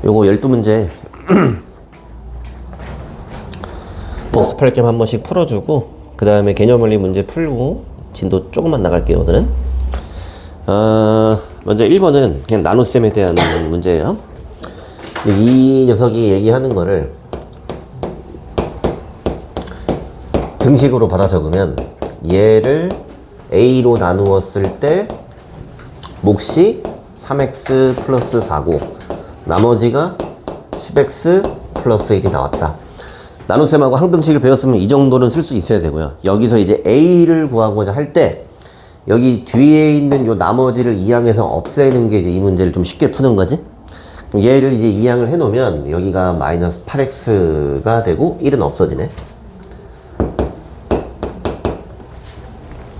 요거 12문제 복습할 겸 한 번씩 풀어주고 그 다음에 개념원리 문제 풀고 진도 조금만 나갈게요. 오늘은 먼저 1번은 그냥 나눗셈에 대한 문제예요. 이 녀석이 얘기하는 거를 등식으로 받아 적으면 얘를 a로 나누었을 때 몫이 3x 플러스 4고 나머지가 10x 플러스 1이 나왔다. 나눗셈하고 항등식을 배웠으면 이 정도는 쓸 수 있어야 되고요. 여기서 이제 a를 구하고자 할 때 여기 뒤에 있는 요 나머지를 이항해서 없애는 게 이제 이 문제를 좀 쉽게 푸는 거지. 그럼 얘를 이제 이항을 해 놓으면 여기가 마이너스 8x가 되고 1은 없어지네.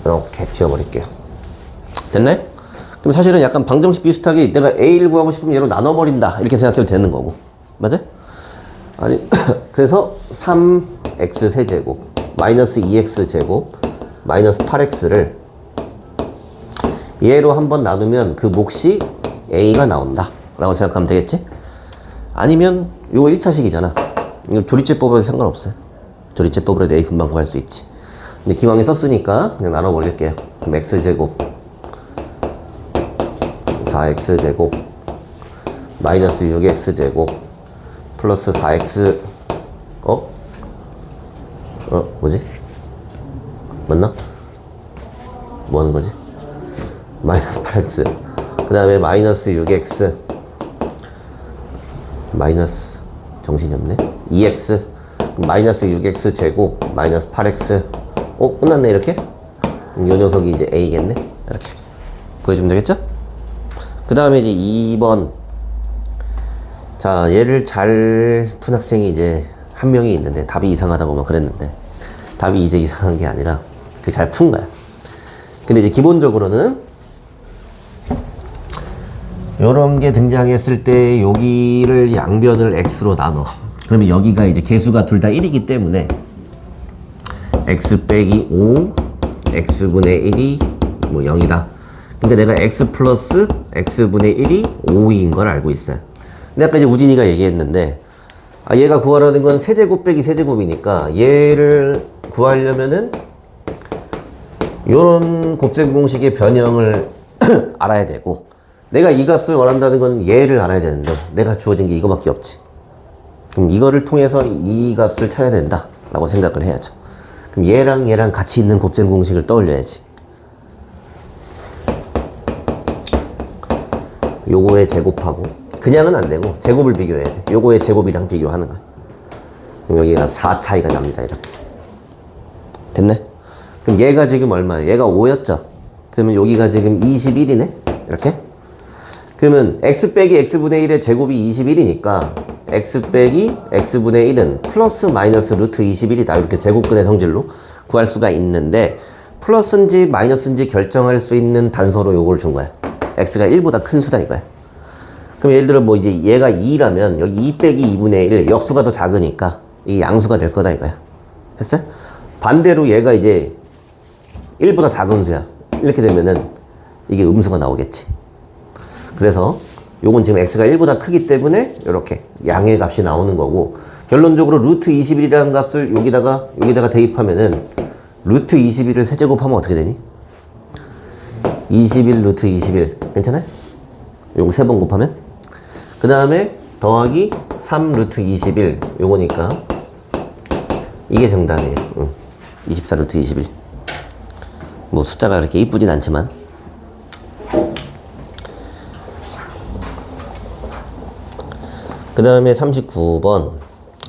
이렇게 지워버릴게요. 됐나요? 그럼 사실은 약간 방정식 비슷하게 내가 a를 구하고 싶으면 얘로 나눠버린다 이렇게 생각해도 되는 거고, 맞아요? 아니 그래서 3x 세제곱 마이너스 2x 제곱 마이너스 8x를 얘로 한번 나누면 그 몫이 a가 나온다 라고 생각하면 되겠지? 아니면 요거 1차식이잖아. 이거 조리제법으로 상관없어요. 조리제법으로 a 금방 구할 수 있지. 근데 기왕에 썼으니까 그냥 나눠버릴게요. 그럼 x제곱 4x제곱 마이너스 6x제곱 플러스 4x 뭐지? 맞나? 뭐 하는 거지? 마이너스 8x 그 다음에 마이너스 6x 마이너스 정신이 없네 2x 마이너스 6x 제곱 마이너스 8x 끝났네 이렇게? 그럼 요 녀석이 이제 a겠네 이렇게 구해주면 되겠죠? 그 다음에 이제 2번 자 얘를 잘 푼 학생이 이제 한 명이 있는데 답이 이상하다고 막 그랬는데 답이 이제 이상한 게 아니라 그 잘 푼 거야. 근데 이제 기본적으로는 요런 게 등장했을 때 여기를 양변을 x로 나눠. 그러면 여기가 이제 개수가 둘 다 1이기 때문에 x 빼기 5 x분의 1이 뭐 0이다. 그러니까 내가 x 플러스 x분의 1이 5인 걸 알고 있어요. 근데 아까 이제 우진이가 얘기했는데 얘가 구하라는 건 세제곱 빼기 세제곱이니까 얘를 구하려면은 요런 곱셈 공식의 변형을 알아야 되고 내가 이 값을 원한다는 건 얘를 알아야 되는데 내가 주어진 게 이거밖에 없지. 그럼 이거를 통해서 이 값을 찾아야 된다 라고 생각을 해야죠. 그럼 얘랑 같이 있는 곱셈 공식을 떠올려야지. 요거에 제곱하고 그냥은 안 되고 제곱을 비교해야 돼. 요거의 제곱이랑 비교하는 거야. 그럼 여기가 4 차이가 납니다. 이렇게 됐네? 그럼 얘가 지금 얼마야? 얘가 5였죠? 그러면 여기가 지금 21이네? 이렇게? 그러면 x 빼기 x분의 1의 제곱이 21이니까 x 빼기 x분의 1은 플러스 마이너스 루트 21이다. 이렇게 제곱근의 성질로 구할 수가 있는데 플러스인지 마이너스인지 결정할 수 있는 단서로 요걸 준 거야. x가 1보다 큰 수다 이거야. 그럼 예를 들어 뭐 이제 얘가 2라면 여기 2 빼기 2분의 1 역수가 더 작으니까 이게 양수가 될 거다 이거야. 했어요? 반대로 얘가 이제 1보다 작은 수야. 이렇게 되면은 이게 음수가 나오겠지. 그래서 요건 지금 x가 1보다 크기 때문에 이렇게 양의 값이 나오는 거고 결론적으로 루트 21이라는 값을 여기다가 대입하면은 루트 21을 세제곱하면 어떻게 되니? 21 루트 21 괜찮아요? 요거 3번 곱하면 그 다음에 더하기 3 루트 21 요거니까 이게 정답이에요. 24 루트 21 뭐 숫자가 그렇게 이쁘진 않지만 그 다음에 39번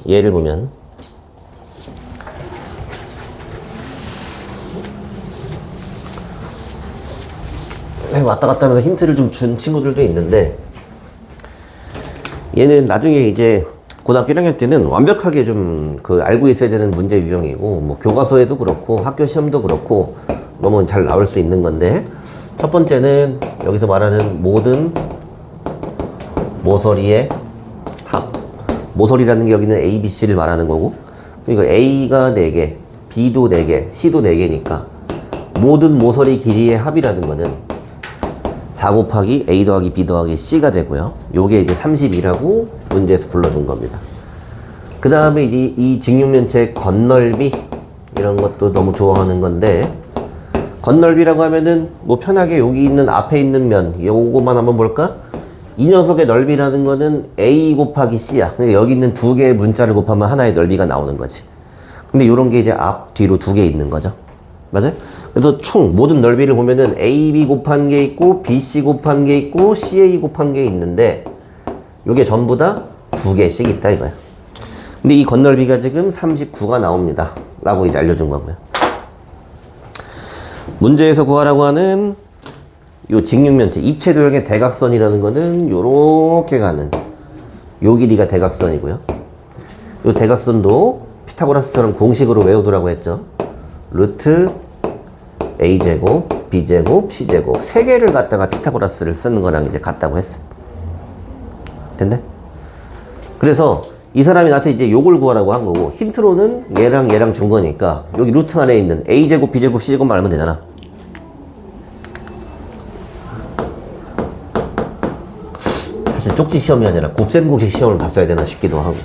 얘를 보면 왔다 갔다 하면서 힌트를 좀 준 친구들도 있는데 얘는 나중에 이제 고등학교 1학년 때는 완벽하게 좀 알고 있어야 되는 문제 유형이고 뭐 교과서에도 그렇고 학교 시험도 그렇고 너무 잘 나올 수 있는 건데 첫 번째는 여기서 말하는 모든 모서리의 합. 모서리라는 게 여기는 A, B, C를 말하는 거고 그러니까 A가 4개, B도 4개, C도 4개니까 모든 모서리 길이의 합이라는 거는 4 곱하기 A 더하기 B 더하기 C가 되고요. 요게 이제 32라고 문제에서 불러준 겁니다. 그 다음에 이 직육면체의 건널비 이런 것도 너무 좋아하는 건데, 건널비라고 하면은 뭐 편하게 여기 있는 앞에 있는 면 요거만 한번 볼까? 이 녀석의 넓이라는 거는 A 곱하기 C야. 그러니까 여기 있는 두 개의 문자를 곱하면 하나의 넓이가 나오는 거지. 근데 요런 게 이제 앞, 뒤로 두 개 있는 거죠. 맞아요? 그래서 총 모든 넓이를 보면은 AB 곱한 게 있고 BC 곱한 게 있고 CA 곱한 게 있는데 요게 전부 다 두 개씩 있다 이거야. 근데 이 건널비가 지금 39가 나옵니다 라고 이제 알려준 거고요. 문제에서 구하라고 하는 요 직육면체 입체 도형의 대각선이라는 거는 요렇게 가는 요 길이가 대각선이고요. 요 대각선도 피타고라스처럼 공식으로 외우두라고 했죠. 루트 A제곱, B제곱, C제곱 세 개를 갖다가 피타고라스를 쓰는 거랑 이제 같다고 했어. 됐네? 그래서 이 사람이 나한테 이제 요걸 구하라고 한 거고, 힌트로는 얘랑 준 거니까 여기 루트 안에 있는 A제곱, B제곱, C제곱만 알면 되잖아. 사실 쪽지 시험이 아니라 곱셈 공식 시험을 봤어야 되나 싶기도 하고.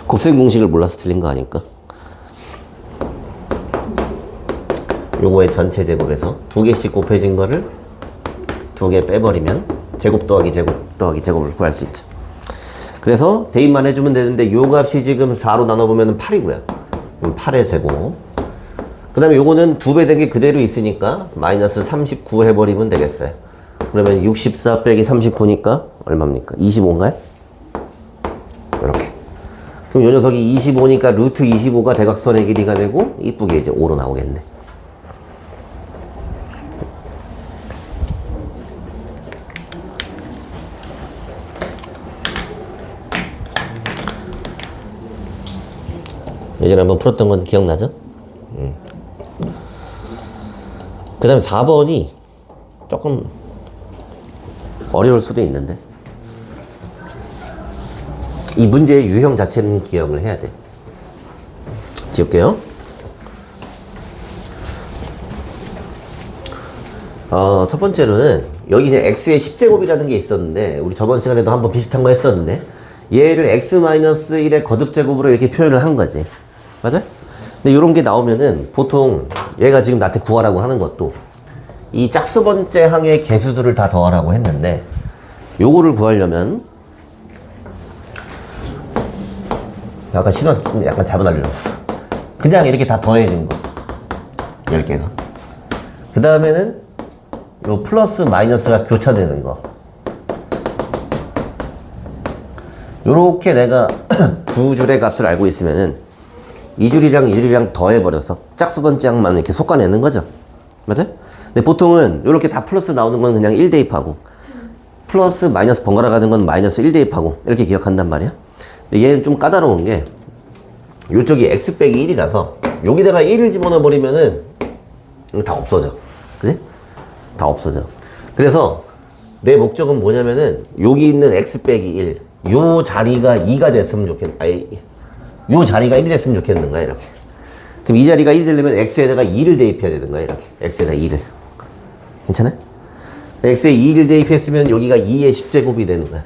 곱셈 공식을 몰라서 틀린 거 아닐까? 요거의 전체 제곱에서 두 개씩 곱해진 거를 두 개 빼버리면 제곱 더하기 제곱 더하기 제곱을 구할 수 있죠. 그래서 대입만 해주면 되는데 요 값이 지금 4로 나눠보면 8이고요. 8의 제곱. 그 다음에 요거는 2배 된 게 그대로 있으니까 마이너스 39 해버리면 되겠어요. 그러면 64 빼기 39니까 얼마입니까? 25인가요? 이렇게. 그럼 요 녀석이 25니까 루트 25가 대각선의 길이가 되고 이쁘게 이제 5로 나오겠네. 예전에 한번 풀었던 건 기억나죠? 그 다음에 4번이 조금 어려울 수도 있는데 이 문제의 유형 자체는 기억을 해야 돼. 지울게요. 첫 번째로는 여기 이제 x의 10제곱이라는 게 있었는데 우리 저번 시간에도 한번 비슷한 거 했었는데 얘를 x-1의 거듭제곱으로 이렇게 표현을 한 거지. 맞아? 근데 이런 게 나오면은 보통 얘가 지금 나한테 구하라고 하는 것도 이 짝수번째 항의 개수들을 다 더하라고 했는데 요거를 구하려면 약간 시간 약간 잘못 알려줬어. 그냥 이렇게 다 더해진 거 10개가. 그 다음에는 요 플러스 마이너스가 교차되는 거. 요렇게 내가 두 줄의 값을 알고 있으면은 이 줄이랑 이 줄이랑 더해버려서 짝수번째 항만 이렇게 솎아내는 거죠. 맞아요? 근데 보통은 요렇게 다 플러스 나오는 건 그냥 1 대입하고 플러스 마이너스 번갈아 가는 건 마이너스 1 대입하고 이렇게 기억한단 말이야. 근데 얘는 좀 까다로운 게 요쪽이 x 빼기 1이라서 여기다가 1을 집어넣어 버리면은 다 없어져. 그지? 다 없어져. 그래서 내 목적은 뭐냐면은 여기 있는 x 빼기 1 요 자리가 2가 됐으면 요 자리가 1이 됐으면 좋겠는 거야, 이렇게. 그럼 이 자리가 1이 되려면 x에다가 2를 대입해야 되는 거야, 이렇게. x에다 2를. 괜찮아? x에 2를 대입했으면 여기가 2의 10제곱이 되는 거야.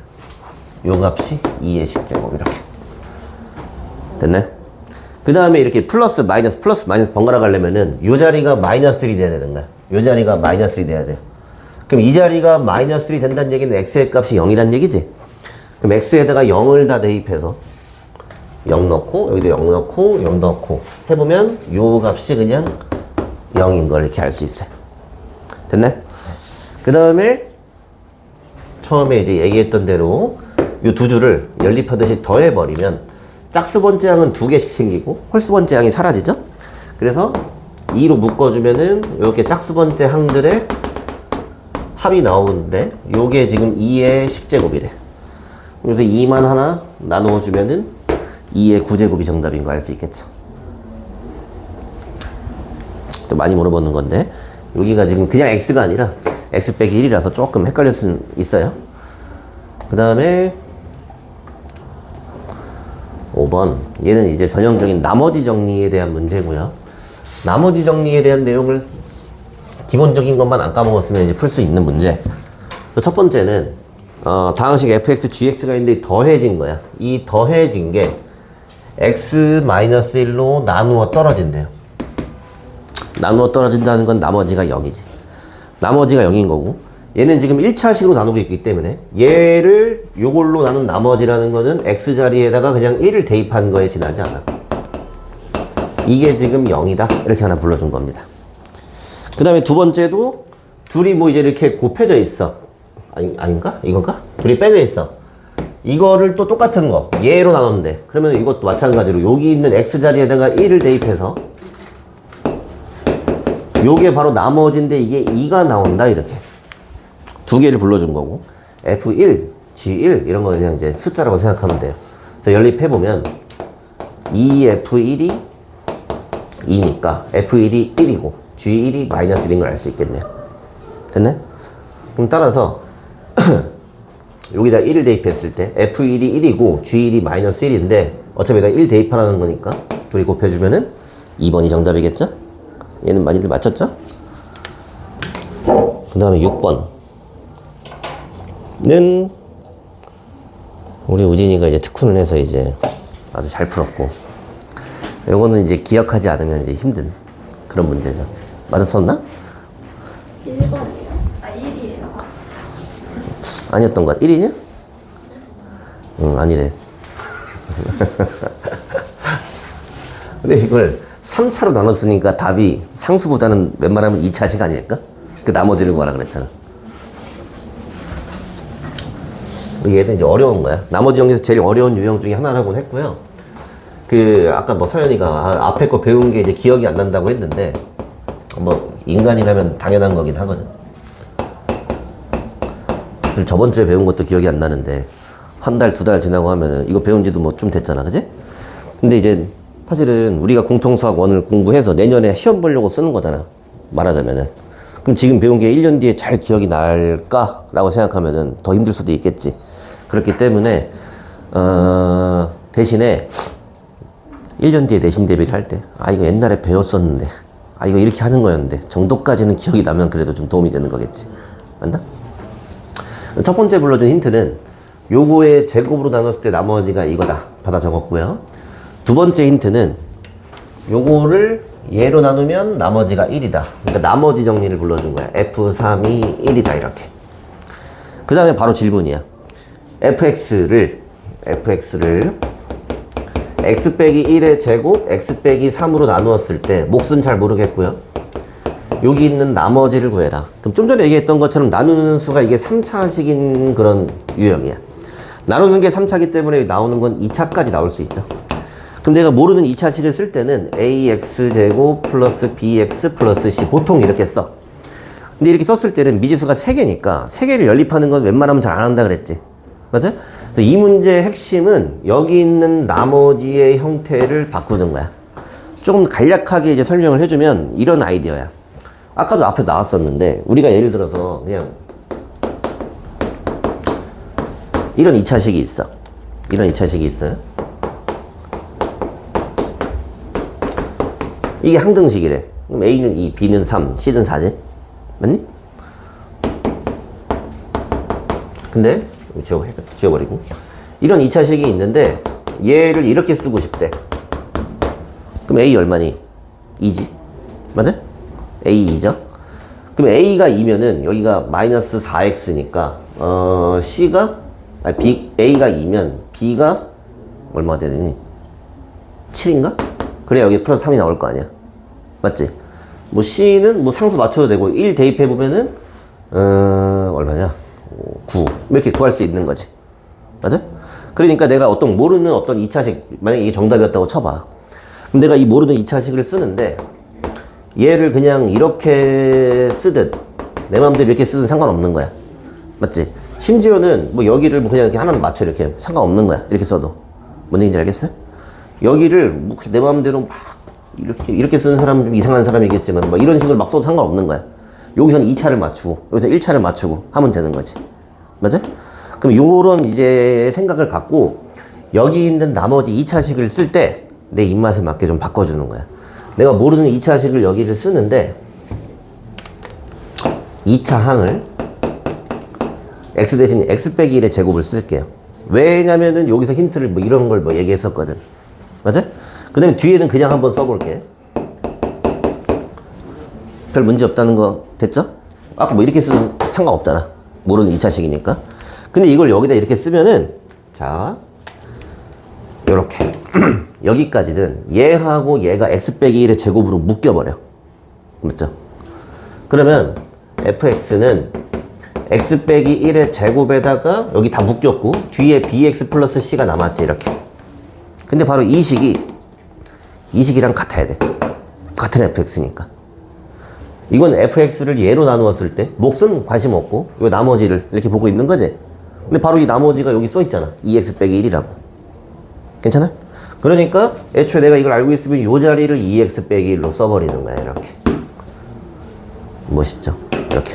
요 값이 2의 10제곱, 이렇게. 됐네? 그 다음에 이렇게 플러스 마이너스 번갈아 가려면은 요 자리가 마이너스 1이 돼야 되는 거야. 요 자리가 마이너스 1이 돼야 돼. 그럼 이 자리가 마이너스 1이 된다는 얘기는 x의 값이 0이란 얘기지? 그럼 x에다가 0을 다 대입해서 0 넣고 여기도 0 넣고 0 넣고 해보면 요 값이 그냥 0인 걸 이렇게 알 수 있어요. 됐네? 그 다음에 처음에 이제 얘기했던 대로 요 두 줄을 연립하듯이 더해버리면 짝수번째 항은 두 개씩 생기고 홀수번째 항이 사라지죠? 그래서 2로 묶어주면은 이렇게 짝수번째 항들의 합이 나오는데 요게 지금 2의 10제곱이래. 그래서 2만 하나 나누어주면은 2의 9제곱이 정답인 거 알 수 있겠죠. 또 많이 물어보는 건데 여기가 지금 그냥 x가 아니라 x 빼기 1이라서 조금 헷갈릴 수 있어요. 그 다음에 5번 얘는 이제 전형적인 나머지 정리에 대한 문제고요. 나머지 정리에 대한 내용을 기본적인 것만 안 까먹었으면 이제 풀 수 있는 문제. 첫 번째는 다항식 fx, gx가 있는데 더해진 거야. 이 더해진 게 x-1로 나누어 떨어진대요. 나누어 떨어진다는 건 나머지가 0이지. 나머지가 0인 거고, 얘는 지금 1차식으로 나누고 있기 때문에 얘를 요걸로 나눈 나머지라는 거는 x자리에다가 그냥 1을 대입한 거에 지나지 않아. 이게 지금 0이다. 이렇게 하나 불러준 겁니다. 그 다음에 두 번째도 둘이 뭐 이제 이렇게 곱해져 있어. 아닌가? 이건가? 둘이 빼져 있어. 이거를 또 똑같은 거 얘로 나눴는데, 그러면 이것도 마찬가지로 여기 있는 x자리에다가 1을 대입해서 요게 바로 나머지인데 이게 2가 나온다. 이렇게 두 개를 불러준 거고, f1, g1 이런 거 그냥 이제 숫자라고 생각하면 돼요. 그래서 연립해보면 2f1이 2니까 f1이 1이고 g1이 -1인 걸 알 수 있겠네요. 됐네? 그럼 따라서 여기다 1을 대입했을 때 f1이 1이고 g1이 -1인데 어차피 내가 1 대입하라는 거니까 둘이 곱해주면은 2번이 정답이겠죠? 얘는 많이들 맞췄죠? 그 다음에 6번은 우리 우진이가 이제 특훈을 해서 이제 아주 잘 풀었고, 요거는 이제 기억하지 않으면 이제 힘든 그런 문제죠. 맞았었나? 1번이요. 1이에요. 아니었던 것 같아. 1이냐? 응, 아니래. 근데 이걸 3차로 나눴으니까 답이 상수보다는 웬만하면 2차식 아닐까? 그 나머지를 구하라 그랬잖아. 얘는 이제 어려운 거야. 나머지 정리에서 제일 어려운 유형 중에 하나라고 했고요. 아까 뭐 서연이가 앞에 거 배운 게 이제 기억이 안 난다고 했는데, 뭐, 인간이라면 당연한 거긴 하거든. 저번 주에 배운 것도 기억이 안 나는데, 한 달, 두 달 지나고 하면은, 이거 배운 지도 뭐 좀 됐잖아. 그지? 근데 이제, 사실은 우리가 공통수학 1을 공부해서 내년에 시험 보려고 쓰는 거잖아. 말하자면은. 그럼 지금 배운 게 1년 뒤에 잘 기억이 날까라고 생각하면은 더 힘들 수도 있겠지. 그렇기 때문에, 대신에, 1년 뒤에 내신 대비를 할 때, 이거 옛날에 배웠었는데, 이거 이렇게 하는 거였는데 정도까지는 기억이 나면 그래도 좀 도움이 되는 거겠지. 맞나? 첫 번째 불러준 힌트는 요거의 제곱으로 나눴을 때 나머지가 이거다. 받아 적었고요. 두 번째 힌트는 요거를 얘로 나누면 나머지가 1이다. 그러니까 나머지 정리를 불러준 거야. f3이 1이다. 이렇게. 그 다음에 바로 질문이야. fx를 x 빼기 1의 제곱, x 빼기 3으로 나누었을 때 몫은 잘 모르겠고요. 여기 있는 나머지를 구해라. 그럼 좀 전에 얘기했던 것처럼 나누는 수가 이게 3차식인 그런 유형이야. 나누는 게 3차기 때문에 나오는 건 2차까지 나올 수 있죠. 그럼 내가 모르는 2차식을 쓸 때는 ax제곱 플러스 bx 플러스 c 보통 이렇게 써. 근데 이렇게 썼을 때는 미지수가 3개니까 3개를 연립하는 건 웬만하면 잘 안 한다 그랬지. 맞아? 그래서 이 문제의 핵심은 여기 있는 나머지의 형태를 바꾸는 거야. 조금 간략하게 이제 설명을 해주면 이런 아이디어야. 아까도 앞에 나왔었는데, 우리가 예를 들어서 그냥 이런 2차식이 있어. 이런 2차식이 있어요. 이게 항등식이래. 그럼 A는 2, B는 3, C는 4지? 맞니? 근데 지워버리고 이런 2차식이 있는데 얘를 이렇게 쓰고 싶대. 그럼 A 얼마니? 2지. 맞아? A 2죠? 그럼 A가 2면은 여기가 마이너스 4x니까 A가 2면 B가 얼마가 되니? 7인가? 그래 여기 플러스 3이 나올 거 아니야. 맞지? 뭐 C는 뭐 상수 맞춰도 되고 1 대입해보면은 얼마냐? 9 이렇게 구할 수 있는 거지. 맞아? 그러니까 내가 모르는 어떤 2차식, 만약에 이게 정답이었다고 쳐봐. 그럼 내가 이 모르는 2차식을 쓰는데 얘를 그냥 이렇게 쓰든 내 마음대로 이렇게 쓰든 상관없는 거야. 맞지? 심지어는 뭐 여기를 뭐 그냥 이렇게 하나는 맞춰 이렇게 상관없는 거야. 이렇게 써도. 뭔 얘기인지 알겠어? 여기를 뭐 내 마음대로 막 이렇게 쓰는 사람은 좀 이상한 사람이겠지만 뭐 이런 식으로 막 써도 상관없는 거야. 여기서는 2차를 맞추고 여기서 1차를 맞추고 하면 되는 거지. 맞아? 그럼 요런 이제 생각을 갖고 여기 있는 나머지 2차식을 쓸 때 내 입맛에 맞게 좀 바꿔주는 거야. 내가 모르는 2차식을 여기를 쓰는데 2차 항을 x 대신 x 빼기 1의 제곱을 쓸게요. 왜냐면은 여기서 힌트를 뭐 이런 걸 뭐 얘기했었거든. 맞아? 그 다음에 뒤에는 그냥 한번 써볼게. 별 문제 없다는 거 됐죠? 아까 뭐 이렇게 쓰면 상관없잖아. 모르는 2차식이니까. 근데 이걸 여기다 이렇게 쓰면은, 자, 요렇게. 여기까지는 얘하고 얘가 x 빼기 1의 제곱으로 묶여버려. 맞죠? 그러면 fx는 x 빼기 1의 제곱에다가 여기 다 묶였고 뒤에 bx 플러스 c가 남았지 이렇게. 근데 바로 이 식이랑 같아야 돼. 같은 fx니까. 이건 fx를 얘로 나누었을 때 몫은 관심 없고 이 나머지를 이렇게 보고 있는 거지. 근데 바로 이 나머지가 여기 써 있잖아. 2x 빼기 1이라고. 괜찮아? 그러니까 애초에 내가 이걸 알고 있으면 이 자리를 2x 빼기 1로 써버리는 거야 이렇게. 멋있죠? 이렇게.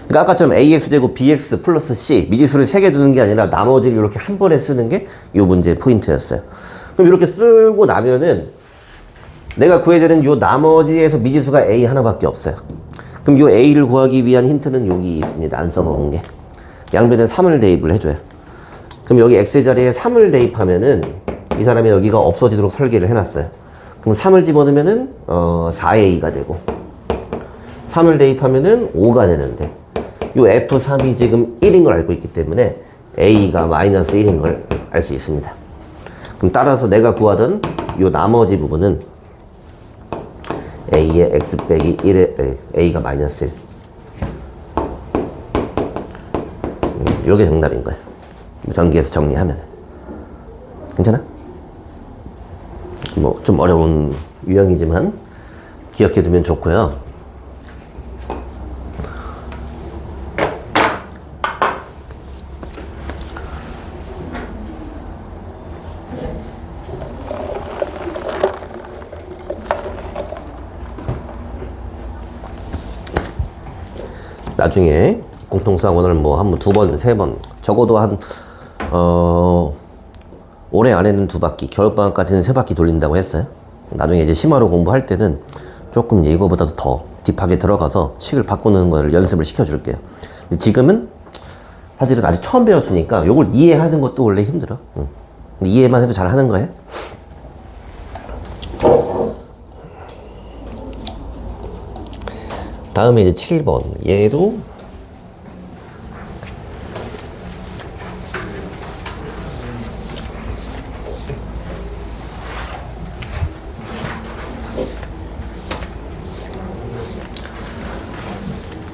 그러니까 아까처럼 ax제곱 bx 플러스 c 미지수를 3개 두는 게 아니라 나머지를 이렇게 한 번에 쓰는 게 이 문제의 포인트였어요. 그럼 이렇게 쓰고 나면은 내가 구해야 되는 요 나머지에서 미지수가 a 하나밖에 없어요. 그럼 요 a를 구하기 위한 힌트는 여기 있습니다. 안 써먹은 게. 양변에 3을 대입을 해줘요. 그럼 여기 x의 자리에 3을 대입하면은 이 사람이 여기가 없어지도록 설계를 해놨어요. 그럼 3을 집어넣으면은 4a가 되고 3을 대입하면은 5가 되는데 요 f3이 지금 1인 걸 알고 있기 때문에 a가 마이너스 1인 걸 알 수 있습니다. 그럼 따라서 내가 구하던 요 나머지 부분은 a의 x 빼기 1의 a가 마이너스 1. 요게 정답인 거야. 전기에서 정리하면. 괜찮아? 뭐 좀 어려운 유형이지만 기억해 두면 좋고요. 나중에 공통수학원을 뭐 한 번, 두 번, 세 번, 적어도 한 올해 안에는 2바퀴, 겨울방학까지는 3바퀴 돌린다고 했어요. 나중에 이제 심화로 공부할 때는 조금 이제 이거보다도 더 딥하게 들어가서 식을 바꾸는 걸 연습을 시켜줄게요. 근데 지금은 사실은 아직 처음 배웠으니까 이걸 이해하는 것도 원래 힘들어. 근데 이해만 해도 잘 하는 거예요. 다음에 이제 7번. 얘도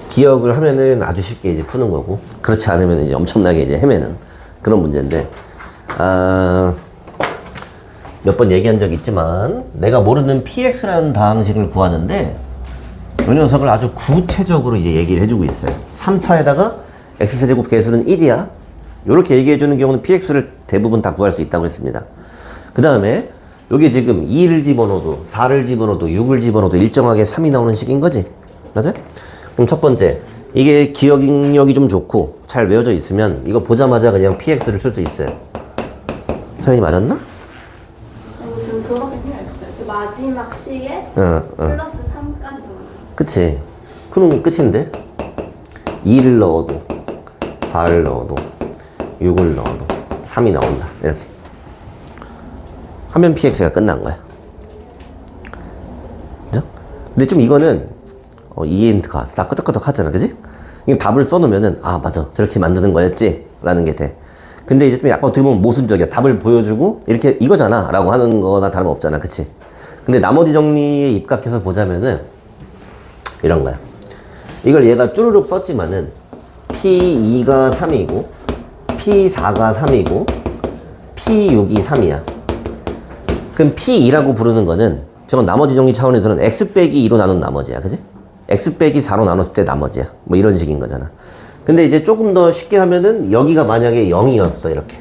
기억을 하면은 아주 쉽게 이제 푸는 거고, 그렇지 않으면 이제 엄청나게 이제 헤매는 그런 문제인데, 몇 번 얘기한 적 있지만, 내가 모르는 px라는 다항식을 구하는데, 이 녀석을 아주 구체적으로 이제 얘기를 해주고 있어요. 3차에다가 x세제곱 개수는 1이야. 이렇게 얘기해주는 경우는 px를 대부분 다 구할 수 있다고 했습니다. 그 다음에 여기 지금 2를 집어넣어도 4를 집어넣어도 6을 집어넣어도 일정하게 3이 나오는 식인 거지. 맞아? 그럼 첫 번째, 이게 기억력이 좀 좋고 잘 외워져 있으면 이거 보자마자 그냥 px를 쓸 수 있어요. 서현이 맞았나? 지금 그렇게 생각했어요. 그 마지막 시에 플러스 3까지 적어요. 그치. 그럼 끝인데 2를 넣어도 4를 넣어도 6을 넣어도 3이 나온다. 이렇게 하면 px가 끝난 거야. 그죠? 근데 좀 이거는 이엔트가 다 끄덕끄덕 하잖아. 그지? 이게 답을 써놓으면은 아 맞아 저렇게 만드는 거였지 라는 게 돼. 근데 이제 좀 약간 어떻게 보면 모순적이야. 답을 보여주고 이렇게 이거잖아 라고 하는 거나 다름없잖아. 그치? 근데 나머지 정리에 입각해서 보자면은 이런 거야. 이걸 얘가 쭈르륵 썼지만은 P2가 3이고 P4가 3이고 P6이 3이야. 그럼 P2라고 부르는 거는 저건 나머지 정리 차원에서는 X 빼기 2로 나눈 나머지야. 그지? X 빼기 4로 나눴을 때 나머지야. 뭐 이런 식인 거잖아. 근데 이제 조금 더 쉽게 하면은 여기가 만약에 0이었어. 이렇게.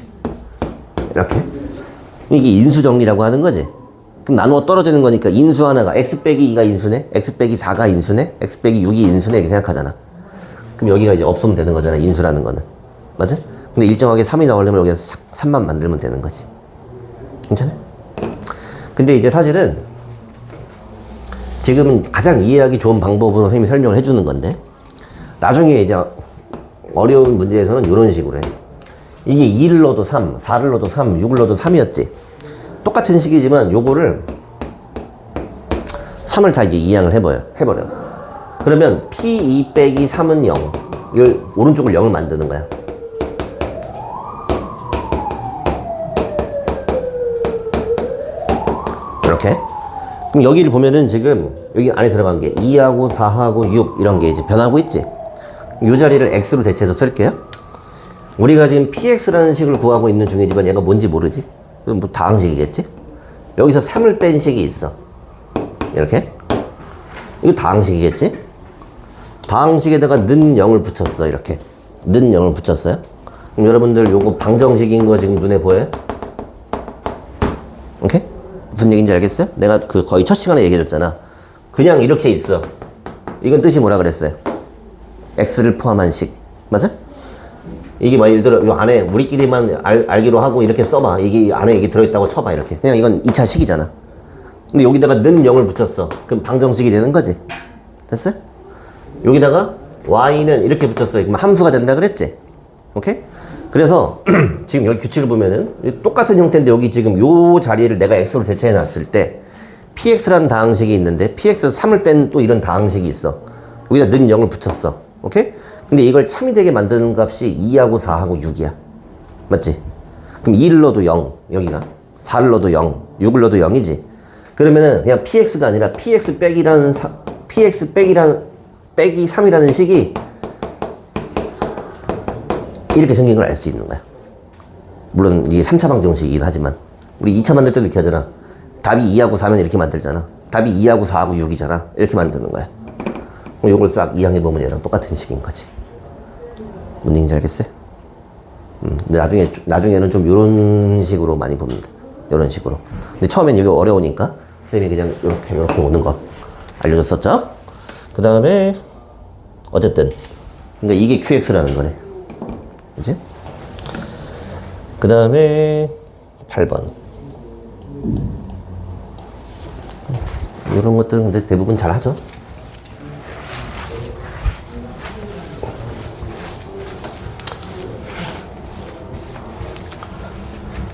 이게 인수 정리라고 하는 거지. 그럼 나누어 떨어지는 거니까 인수 하나가 x 빼기 2가 인수네, x 빼기 4가 인수네, x 빼기 6이 인수네 이렇게 생각하잖아. 그럼 여기가 이제 없으면 되는 거잖아. 인수라는 거는. 맞아? 근데 일정하게 3이 나오려면 여기서 3만 만들면 되는 거지. 괜찮아? 근데 이제 사실은 지금은 가장 이해하기 좋은 방법으로 선생님이 설명을 해주는 건데 나중에 이제 어려운 문제에서는 이런 식으로 해. 이게 2를 넣어도 3, 4를 넣어도 3, 6을 넣어도 3이었지. 똑같은 식이지만 요거를 3을 다 이제 이항을 해버려. 그러면 P2 빼기 3은 0. 이걸 오른쪽을 0을 만드는 거야. 이렇게. 그럼 여기를 보면은 지금 여기 안에 들어간 게 2하고 4하고 6 이런 게 이제 변하고 있지. 이 자리를 x로 대체해서 쓸게요. 우리가 지금 px라는 식을 구하고 있는 중이지만 얘가 뭔지 모르지? 그럼 뭐 다항식이겠지? 여기서 3을 뺀 식이 있어. 이렇게. 이거 다항식이겠지? 다항식에다가 는 0을 붙였어. 이렇게. 는 0을 붙였어요. 그럼 여러분들 요거 방정식인 거 지금 눈에 보여요? 오케이? 무슨 얘기인지 알겠어요? 내가 그 거의 첫 시간에 얘기해줬잖아. 그냥 이렇게 있어. 이건 뜻이 뭐라 그랬어요? x를 포함한 식. 맞아? 이게 뭐 예를 들어 요 안에 우리끼리만 알기로 하고 이렇게 써봐. 이게 안에 이게 들어있다고 쳐봐. 이렇게. 그냥 이건 2차 식이잖아. 근데 여기다가 는 0을 붙였어. 그럼 방정식이 되는 거지. 됐어? 여기다가 y는 이렇게 붙였어. 그럼 함수가 된다 그랬지? 오케이? 그래서 지금 여기 규칙을 보면은 똑같은 형태인데 여기 지금 요 자리를 내가 x로 대체해 놨을 때 px라는 다항식이 있는데 px에서 3을 뺀 또 이런 다항식이 있어. 여기다 는 0을 붙였어. 오케이? 근데 이걸 참이 되게 만드는 값이 2하고 4하고 6이야. 맞지? 그럼 2를 넣어도 0, 여기가. 4를 넣어도 0, 6을 넣어도 0이지. 그러면은 그냥 px가 아니라 px 빼기 3이라는 식이 이렇게 생긴 걸 알 수 있는 거야. 물론 이게 3차 방정식이긴 하지만 우리 2차 만들 때도 이렇게 하잖아. 답이 2하고 4면 이렇게 만들잖아. 답이 2하고 4하고 6이잖아. 이렇게 만드는 거야. 그럼 이걸 싹 이항해보면 얘랑 똑같은 식인 거지. 뭔 얘기인지 알겠어요? 근데 나중에는 좀 이런 식으로 많이 봅니다. 이런 식으로. 근데 처음엔 이게 어려우니까 선생님이 그냥 이렇게 오는 거 알려줬었죠? 그 다음에 어쨌든 그러니까 이게 QX라는 거네. 그치? 그 다음에 8번. 이런 것들은 근데 대부분 잘 하죠?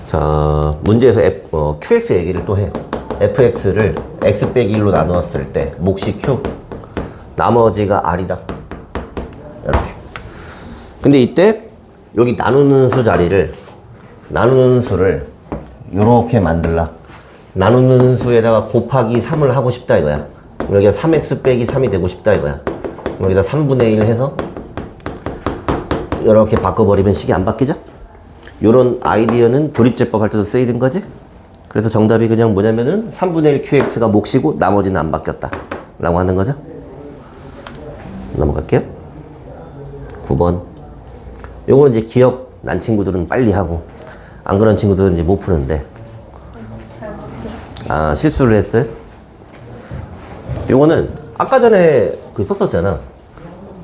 자, 문제에서 QX 얘기를 또 해요. FX를 X 빼기 1로 나누었을 때 몫이 Q, 나머지가 R이다. 이렇게. 근데 이때 여기 나누는 수 자리를, 나누는 수를 이렇게 만들라. 나누는 수에다가 곱하기 3을 하고 싶다 이거야. 여기가 3x 빼기 3이 되고 싶다 이거야. 여기다 3분의 1 해서 이렇게 바꿔버리면 식이 안 바뀌죠? 요런 아이디어는 조립제법 할 때도 쓰이는 거지? 그래서 정답이 그냥 뭐냐면은 3분의 1 QX가 몫이고 나머지는 안 바뀌었다 라고 하는 거죠. 넘어갈게요. 9번. 요거는 이제 기억 난 친구들은 빨리 하고 안 그런 친구들은 이제 못 푸는데. 아, 실수를 했어요? 요거는 아까 전에 그 썼었잖아.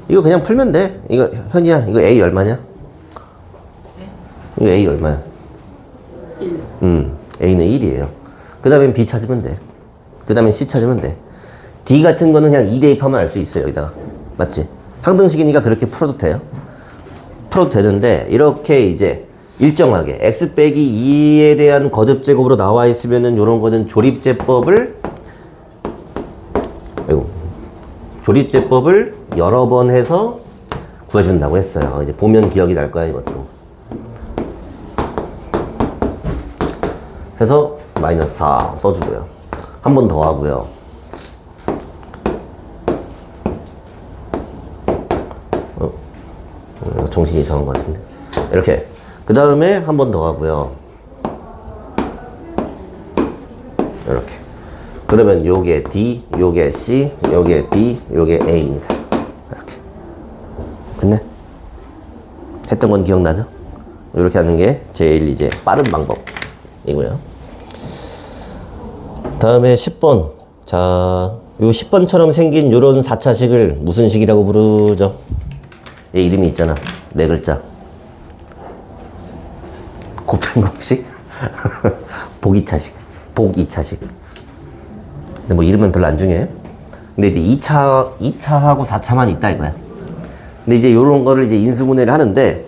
이거 그냥 풀면 돼. 이거 현이야, 이거 A 얼마냐? 이거 A 얼마야? 1. A는 1이에요. 그 다음엔 B 찾으면 돼. 그 다음엔 C 찾으면 돼. D 같은 거는 그냥 2 대입하면 알 수 있어요, 여기다가. 맞지? 항등식이니까 그렇게 풀어도 돼요. 풀어도 되는데, 이렇게 이제 일정하게 x 빼기 2에 대한 거듭제곱으로 나와 있으면은 요런 거는 조립제법을 여러 번 해서 구해준다고 했어요. 이제 보면 기억이 날 거야, 이것도. 해서 마이너스 4 써주고요. 한 번 더 하고요. 정신이 이상한 것 같은데. 이렇게. 그 다음에 한 번 더 하고요. 이렇게. 그러면 요게 D, 요게 C, 요게 B, 요게 A입니다. 이렇게. 됐네? 했던 건 기억나죠? 이렇게 하는 게 제일 이제 빠른 방법이고요. 다음에 10번. 자, 요 10번처럼 생긴 요런 4차식을 무슨 식이라고 부르죠? 얘 이름이 있잖아. 네 글자. 곱셈공식? 복이차식. 복이차식. 근데 뭐 이름은 별로 안 중요해요. 근데 이제 2차하고 4차만 있다 이거야. 근데 이제 요런 거를 이제 인수분해를 하는데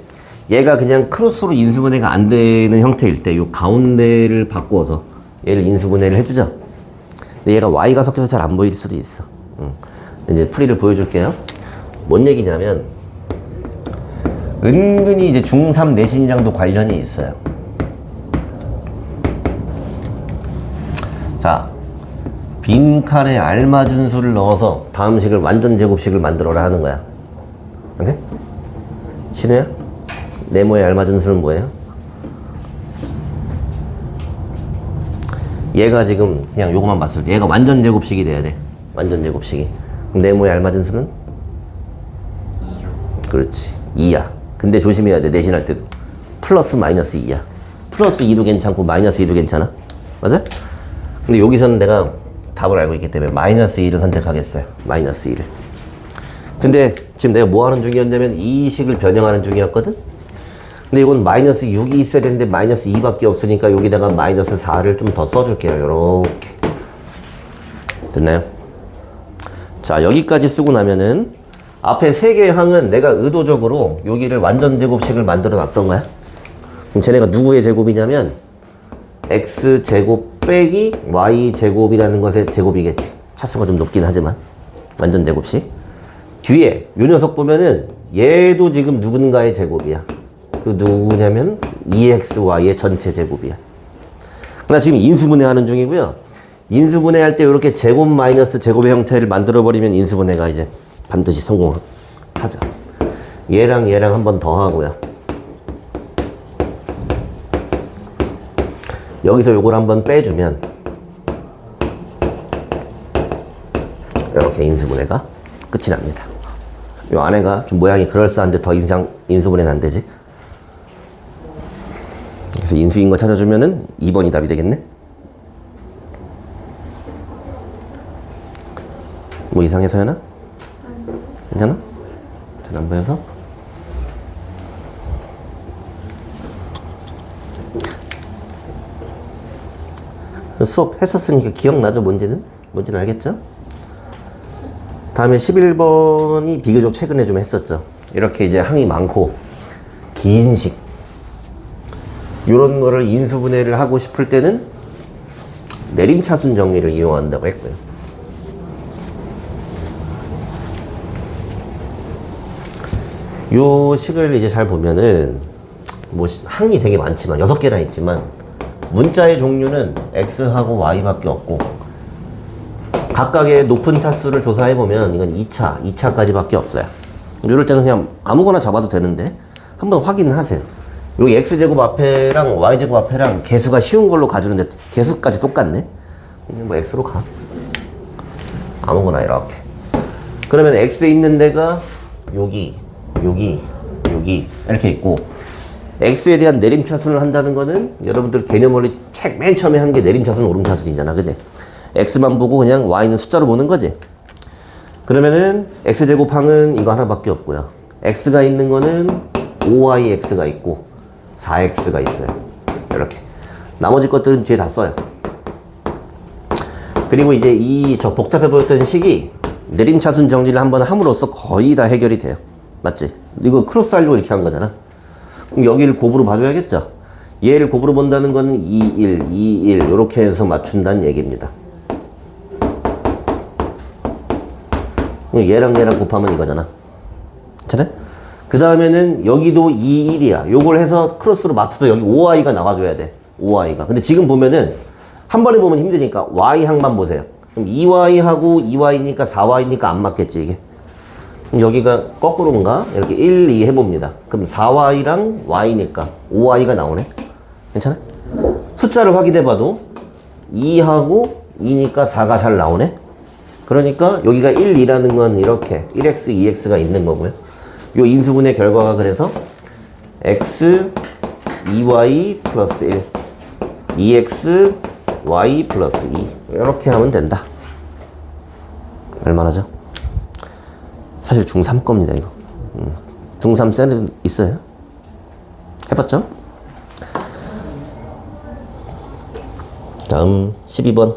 얘가 그냥 크로스로 인수분해가 안 되는 형태일 때 요 가운데를 바꾸어서 얘를 인수분해를 해주죠. 근데 얘가 y가 섞여서 잘 안 보일 수도 있어. 이제 풀이를 보여줄게요. 뭔 얘기냐면 은근히 이제 중3 내신이랑도 관련이 있어요. 자, 빈칸에 알맞은 수를 넣어서 다음 식을 완전 제곱식을 만들어라 하는 거야. 오케이? 신우야? 네모에 알맞은 수는 뭐예요? 얘가 지금 그냥 요거만 봤을 때 얘가 완전 제곱식이 돼야 돼. 완전 제곱식이. 그럼 네모에 알맞은 수는? 2요. 그렇지. 2야. 근데 조심해야 돼. 내신할 때도. 플러스 마이너스 2야. 플러스 2도 괜찮고 마이너스 2도 괜찮아. 맞아? 근데 여기서는 내가 답을 알고 있기 때문에 마이너스 2를 선택하겠어요. 마이너스 2를. 근데 지금 내가 뭐 하는 중이었냐면 이 식을 변형하는 중이었거든? 근데 이건 마이너스 6이 있어야 되는데 마이너스 2밖에 없으니까 여기다가 마이너스 4를 좀 더 써줄게요. 요렇게. 됐나요? 자, 여기까지 쓰고 나면은 앞에 세 개의 항은 내가 의도적으로 여기를 완전 제곱식을 만들어 놨던 거야. 그럼 쟤네가 누구의 제곱이냐면 x제곱 빼기 y제곱이라는 것의 제곱이겠지. 차수가 좀 높긴 하지만 완전 제곱식. 뒤에 요 녀석 보면은 얘도 지금 누군가의 제곱이야. 그 누구냐면 2xy의 전체 제곱이야. 나 지금 인수분해 하는 중이고요. 인수분해 할 때 이렇게 제곱 마이너스 제곱의 형태를 만들어 버리면 인수분해가 이제 반드시 성공하죠. 얘랑 얘랑 한 번 더 하고요. 여기서 요걸 한번 빼주면 이렇게 인수분해가 끝이 납니다. 요 안에가 좀 모양이 그럴싸한데 더 이상 인수분해는 안 되지. 그래서 인수인 거 찾아주면은 2번이 답이 되겠네. 뭐 이상해서 하나? 괜찮아? 잘 안 보여서? 수업 했었으니까 기억나죠? 뭔지는 알겠죠? 다음에 11번이 비교적 최근에 좀 했었죠. 이렇게 이제 항이 많고 긴 식 요런 거를 인수분해를 하고 싶을 때는 내림차순 정리를 이용한다고 했고요. 요 식을 이제 잘 보면은 뭐 항이 되게 많지만 6개나 있지만 문자의 종류는 x하고 y밖에 없고 각각의 높은 차수를 조사해보면 이건 2차까지밖에 없어요. 이럴 때는 그냥 아무거나 잡아도 되는데 한번 확인을 하세요. 여기 x제곱 앞에랑 y제곱 앞에랑 개수가 쉬운 걸로 가주는데 개수까지 똑같네? 그냥 뭐 x로 가. 아무거나 이렇게. 그러면 x에 있는 데가 여기 이렇게 있고 x에 대한 내림차순을 한다는 거는 여러분들 개념원리 책 맨 처음에 한 게 내림차순 오름차순이잖아. 그지? x만 보고 그냥 y는 숫자로 보는 거지. 그러면은 x제곱항은 이거 하나밖에 없고요. x가 있는 거는 5yx가 있고 4x가 있어요. 이렇게. 나머지 것들은 뒤에 다 써요. 그리고 이제 저 복잡해 보였던 식이 내림차순 정리를 한번 함으로써 거의 다 해결이 돼요. 맞지? 이거 크로스 하려고 이렇게 한 거잖아. 그럼 여기를 곱으로 봐줘야겠죠? 얘를 곱으로 본다는 거는 2, 1, 2, 1 이렇게 해서 맞춘다는 얘기입니다. 얘랑 곱하면 이거잖아. 괜찮아? 그 다음에는 여기도 2, 1이야. 요걸 해서 크로스로 맞춰서 여기 5y가 나와줘야 돼. 5y가. 근데 지금 보면은 한 번에 보면 힘드니까 y항만 보세요. 그럼 2y하고 2y니까 4y니까 안 맞겠지 이게. 그럼 여기가 거꾸로인가? 이렇게 1, 2 해봅니다. 그럼 4y랑 y니까 5y가 나오네. 괜찮아? 숫자를 확인해봐도 2하고 2니까 4가 잘 나오네. 그러니까 여기가 1, 2라는 건 이렇게 1x, 2x가 있는 거고요. 요 인수분해 결과가 그래서 x, 2y 플러스 1, 2x, y 플러스 2 이렇게 하면 된다. 얼마나죠? 사실 중3 겁니다 이거. 중3 쌤은 있어요? 해봤죠? 다음 12번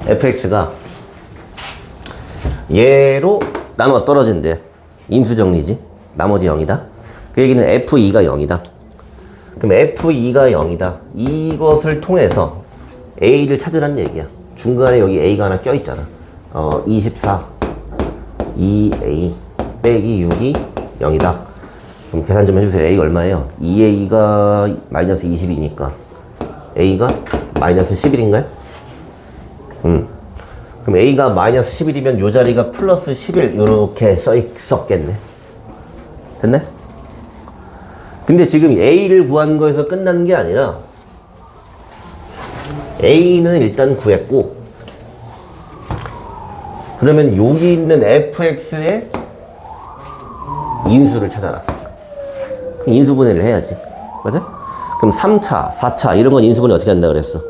fx가 얘로 나눠 떨어진대. 인수 정리지. 나머지 0이다. 그 얘기는 F2가 0이다. 그럼 F2가 0이다. 이것을 통해서 A를 찾으라는 얘기야. 중간에 여기 A가 하나 껴있잖아. 24 2A 빼기 6이 0이다. 그럼 계산 좀 해주세요. A가 얼마예요? 2A가 마이너스 20이니까 A가 마이너스 11인가요? 그럼 A가 마이너스 11이면 요 자리가 플러스 11 요렇게 써있었겠네. 됐네? 근데 지금 A를 구하는 거에서 끝나는 게 아니라 A는 일단 구했고, 그러면 여기 있는 fx의 인수를 찾아라. 그럼 인수분해를 해야지. 맞아? 그럼 3차, 4차 이런 건 인수분해 어떻게 한다 그랬어?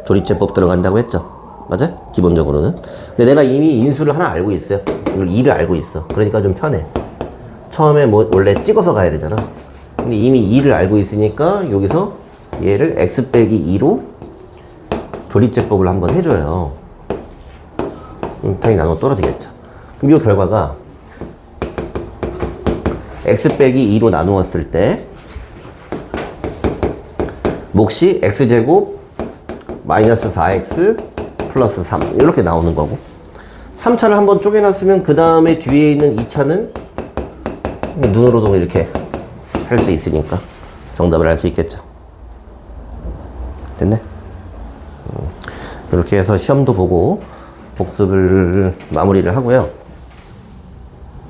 조립제법 들어간다고 했죠. 맞아? 기본적으로는. 근데 내가 이미 인수를 하나 알고 있어요. 이걸 2를 알고 있어. 그러니까 좀 편해. 처음에 뭐 원래 찍어서 가야 되잖아. 근데 이미 2를 알고 있으니까 여기서 얘를 x 빼기 2로 조립제법을 한번 해줘요. 당연히 나눠 떨어지겠죠. 그럼 이 결과가 x 빼기 2로 나누었을 때 몫이 x제곱 마이너스 4x 플러스 3 이렇게 나오는 거고, 3차를 한번 쪼개놨으면 그 다음에 뒤에 있는 2차는 눈으로도 이렇게 할 수 있으니까 정답을 알 수 있겠죠. 됐네? 이렇게 해서 시험도 보고 복습을 마무리를 하고요.